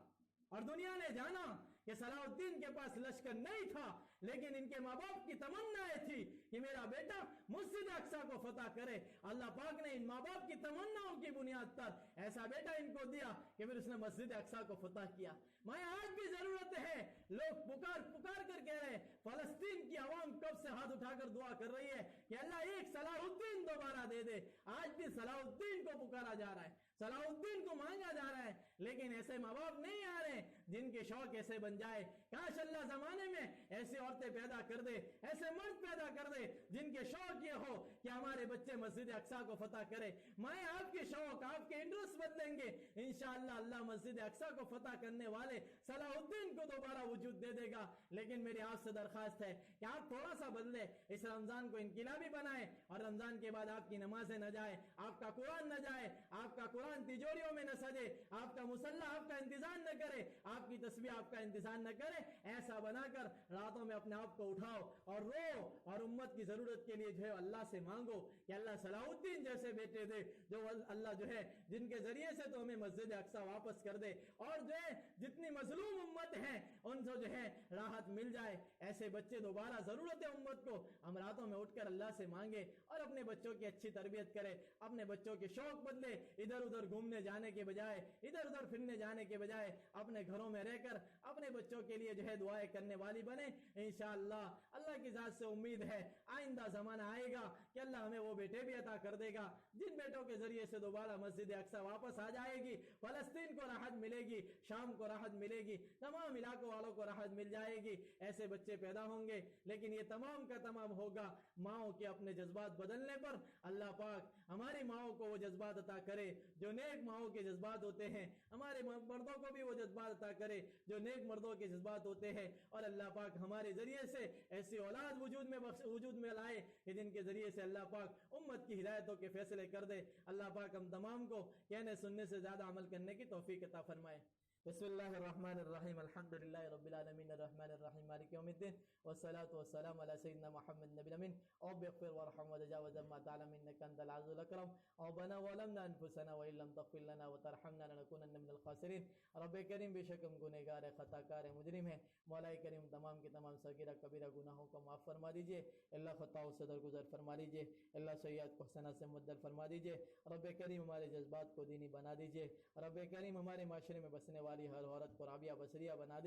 اور دنیا نے جانا کہ صلاح الدین کے پاس لشکر نہیں تھا، لیکن ان کے ماں باپ کی تمنا تھی کہ میرا بیٹا مسجد اقصی کو فتح کرے۔ اللہ پاک نے ان ماں باپ کی تمناؤں کی بنیاد پر ایسا بیٹا ان کو دیا کہ پھر اس نے مسجد اقصی کو فتح کیا۔ میں آج بھی ضرورت ہے، لوگ پکار کر کہہ رہے ہیں، فلسطین کی عوام کب سے ہاتھ اٹھا کر دعا کر رہی ہے کہ اللہ ایک صلاح الدین دوبارہ دے دے۔ آج بھی صلاح الدین کو پکارا جا رہا ہے، صلاح الدین کو مانگا جا رہا ہے، لیکن ایسے ماں باپ نہیں آ رہے جن کے شوق ایسے بن جائے۔ کاش اللہ زمانے میں ایسی عورتیں پیدا کر دے، ایسے مرد پیدا کر دے جن کے شوق یہ ہو کہ ہمارے بچے مسجد اقصی کو فتح کرے۔ میں آپ کے شوق، آپ کے انٹرسٹ بدلیں گے، انشاءاللہ اللہ مسجد اقصی کو فتح کرنے والے صلاح الدین کو دوبارہ وجود دے دے گا۔ لیکن میری آپ سے درخواست ہے کہ آپ تھوڑا سا بدلے، اس رمضان کو انقلابی بنائیں، اور رمضان کے بعد آپ کی نمازیں نہ جائے، آپ کا قرآن نہ جائے، آپ کا قرآن تجوریوں میں نہ سجے، آپ کا مصلی آپ کا انتظام نہ کرے، آپ کی تسبیح آپ کا انتظام نہ کرے۔ ایسا بنا کر راتوں میں اپنے آپ کو اٹھاؤ اور رو، اور امت کی ضرورت کے لیے جو ہے اللہ سے مانگو کہ اللہ صلاح الدین جیسے بیٹے دے، جو اللہ جو ہے جن کے ذریعے سے تو ہمیں مسجد اقصی واپس کر دے، اور جو ہے جتنی مظلوم امت ہے ان کو جو ہے راحت مل جائے۔ ایسے بچے دوبارہ ضرورت ہے امت کو، ہم راتوں میں اٹھ کر اللہ سے مانگے اور اپنے بچوں کی اچھی تربیت کرے، اپنے بچوں کے شوق بدلے، ادھر ادھر گھومنے جانے کے بجائے، ادھر ادھر پھرنے جانے کے بجائے اپنے گھروں میں رہ کر اپنے بچوں کے لیے جو ہے دعائیں کرنے والی بنے۔ انشاءاللہ اللہ کی ذات سے امید ہے آئندہ زمانہ آئے گا کہ اللہ ہمیں وہ بیٹے بھی عطا کر دے گا جن بیٹوں کے ذریعے سے دوبارہ مسجد اقصی واپس آ جائے گی، فلسطین کو راحت ملے گی، شام کو راحت ملے گی، تمام علاقوں والوں کو راحت مل جائے گی۔ ایسے بچے پیدا ہوں گے، لیکن یہ تمام کا تمام ہوگا ماؤں کے اپنے جذبات بدلنے پر۔ اللہ پاک ہماری ماؤں کو وہ جذبات عطا کرے جو نیک ماؤں کے جذبات ہوتے ہیں، ہمارے مردوں کو بھی وہ جذبات عطا کرے جو نیک مردوں کے جذبات ہوتے ہیں، اور اللہ پاک ہمارے ذریعے سے ایسی اولاد وجود میں لائے کہ جن کے ذریعے سے اللہ پاک امت کی ہدایتوں کے فیصلے کر دے۔ اللہ پاک ہم تمام کو کہنے سننے سے زیادہ عمل کرنے کی توفیق عطا فرمائے۔ بسم اللہ الرحمن الرحیم الحمد للہ رب العالمین الرحمن الرحیم مالک یوم الدین والصلاة والسلام علی سیدنا محمد نبی الامین رب اغفر وارحم وتجاوز عما تعلم انک انت العزیز الاکرم ربنا ظلمنا انفسنا وان لم تغفر لنا وترحمنا لنکونن من الخاسرین رب کریم بے شک ہم گنہگار خطا کار مجرم ہیں مولا کریم تمام کے تمام صغیرہ کبیرہ گناہوں کو معاف فرما دیجئے اللہ خطاؤں سے درگزر فرما دیجئے اللہ سیئات کو حسنات سے مبدل فرما دیجئے رب کریم ہمارے جذبات کو دینی بنا دیجئے رب کریم ہمارے معاشرے میں بسنے والی ہر عورت کو رابعہ بصریہ بنا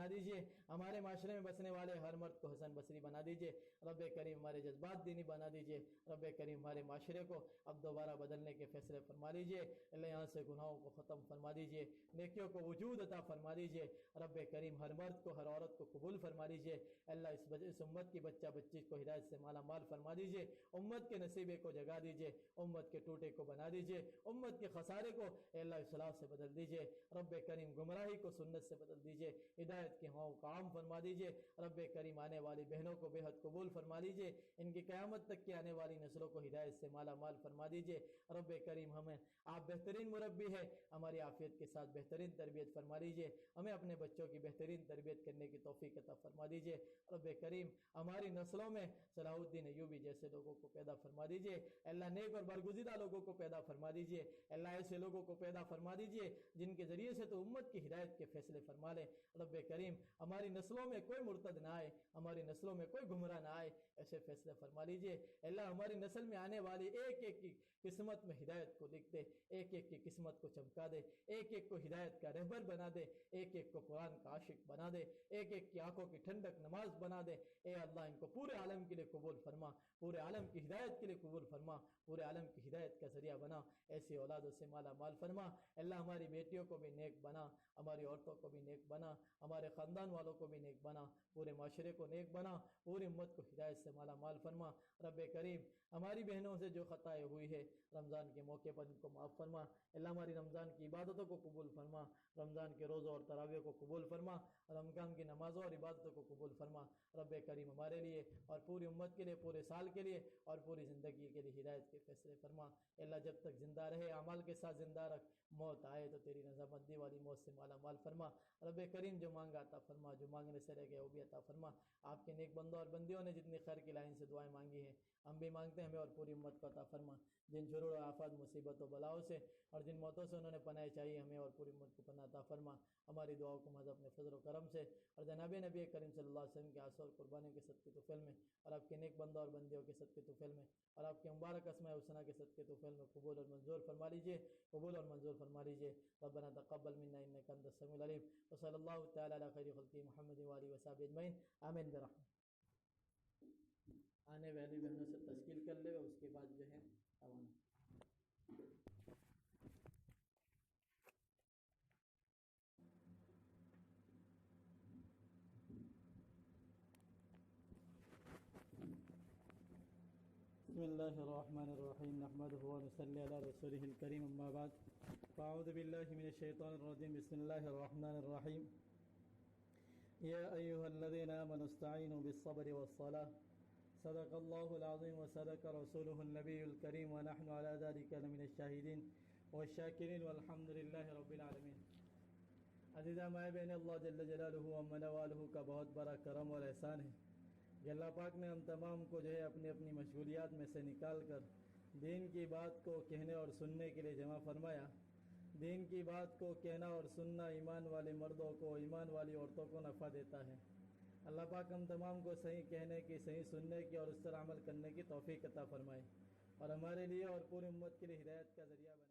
دیجئے ہمارے معاشرے میں بسنے والے ہر مرد کو حسن بصری بنا دیجئے رب کریم ہمارے جذبات دینی بنا دیجئے رب کریم ہمارے معاشرے کو اب دوبارہ بدلنے کے فیصلے فرما دیجئے اللہ یہاں سے گناہوں کو ختم فرما دیجئے نیکیوں کو وجود عطا فرما دیجئے رب کریم ہر مرد کو ہر عورت کو قبول فرما دیجئے اللہ اس امت کی بچہ بچی کو ہدایت سے مالا مال فرما دیجئے امت کے نصیبے کو جگا دیجئے امت کے ٹوٹے کو بنا دیجئے امت کے خسارے کو اے اللہ اصلاح سے بدل دیجئے رب کریم گمراہی کو سنت سے بدل دیجئے ہدایت کی ہواؤں کو عام فرما دیجئے رب کریم آنے والی بہنوں کو بے حد قبول فرما دیجئے ان کی قیامت تک کی آنے والی نسلوں کو ہدایت سے مالا مال فرما دیجئے رب کریم ہمیں آپ بہترین مربی ہے ہماری عافیت کے ساتھ بہترین تربیت فرما دیجئے ہمیں اپنے بچوں کی بہترین تربیت کرنے کی توفیق عطا فرما دیجئے رب کریم ہماری نسلوں میں صلاح الدین ایوبی جیسے لوگوں کو پیدا فرما دیجئے اللہ نیک اور برگزیدہ لوگوں کو پیدا فرما دیجئے اللہ ایسے لوگوں کو پیدا فرما دیجئے جن کے ذریعے سے تو امت کی ہدایت کے فیصلے فرما لے رب کریم ہماری نسلوں میں کوئی مرتد نہ آئے ہماری نسلوں میں کوئی گمراہ نہ آئے ایسے فیصلے فرما لیجئے اللہ ہماری نسل میں آنے والی ایک ایک کی قسمت میں ہدایت کو لکھ دے ایک ایک کی قسمت کو چمکا دے ایک ایک کو ہدایت کا رہبر بنا دے ایک ایک کو قرآن کا عاشق بنا دے ایک ایک کی آنکھوں کی ٹھنڈک نماز بنا دے اے اللہ ان کو پورے عالم کے لیے قبول فرما پورے عالم کی ہدایت کے لیے قبول فرما پورے عالم کی ہدایت کا ذریعہ بنا ایسی اولادوں سے مالا مال فرما اللہ ہماری بیٹیوں کو بھی نیک بنا ہماری عورتوں کو بھی نیک بنا ہمارے خاندان والوں کو بھی نیک بنا پورے معاشرے کو نیک بنا پوری امت کو ہدایت سے مالا مال فرما رب کریم ہماری بہنوں سے جو خطائیں ہوئی ہے رمضان کے موقع پر ان کو معاف فرما اللہ ہماری رمضان کی عبادتوں کو قبول فرما رمضان کے روزوں اور تراویح کو قبول فرما رمضان کی نمازوں اور عبادتوں کو قبول فرما رب کریم ہمارے لیے اور پوری امت کے لیے پورے سال کے لیے اور پوری زندگی کے لیے ہدایت کے فیصلے فرما اللہ جب تک زندہ رہے اعمال کے ساتھ زندہ رکھ موت آئے تو تیری رضامندی والی موت سے مالا مال فرما رب کریم جو مانگا عطا فرما جو مانگنے سے رہ گیا وہ بھی عطا فرما آپ کے نیک بندوں اور بندیوں نے جتنی خیر کی لائن سے دعائیں مانگی ہیں ہم بھی مانگتے ہیں ہمیں اور پوری امت کو عطا فرما جن شرور و آفات مصیبت و بلاؤں سے اور جن موتوں سے انہوں نے پناہ چاہیے ہمیں اور پوری امت کو پناہ عطا فرما ہماری دعاؤں کو محض اپنے فضل و کرم سے اور جناب نبی کریم صلی اللہ علیہ وسلم کے آثار اور قربانیوں کے صدقے طفیل میں اور آپ کے نیک بندوں اور بندیوں کے صدقے طفیل میں اور آپ کے مبارک اسماء الحسنی کے صدقے طفیل میں قبول اور منظور فرما لیجیے قبول اور منظور فرما لیجیے ربنا تقبل منا انك انت السميع العليم وصلی اللہ تعالی علی خیر خلقہ محمد وآلہ وصحبہ اجمعین آمین برحمتہ آنے والی بہنوں سے تشکیل کر لے اس کے بعد جو ہے روانہ بسم اللہ الرحمن الرحیم نحمده ونصلی علی رسوله الکریم اما بعد فاعوذ باللہ من الشیطان الرجیم بسم اللہ الرحمن الرحیم یا ایہا الذین آمنوا استعینوا بالصبر والصلاة صدق اللہ العظیم وصدق رسولہ النبی الکریم ونحن علی ذلک لمن الشاہدین والشاکرین والحمد للہ رب العالمین عزیزہ مائے بین اللہ جل جلالہ ومن والہ کا بہت بڑا کرم اور احسان ہے کہ اللہ پاک نے ہم تمام کو جو ہے اپنی اپنی مشغولیات میں سے نکال کر دین کی بات کو کہنے اور سننے کے لیے جمع فرمایا دین کی بات کو کہنا اور سننا ایمان والے مردوں کو ایمان والی عورتوں کو نفع دیتا ہے اللہ پاک ہم تمام کو صحیح کہنے کی صحیح سننے کی اور اس پر عمل کرنے کی توفیق عطا فرمائے اور ہمارے لیے اور پوری امت کے لیے ہدایت کا ذریعہ بنائے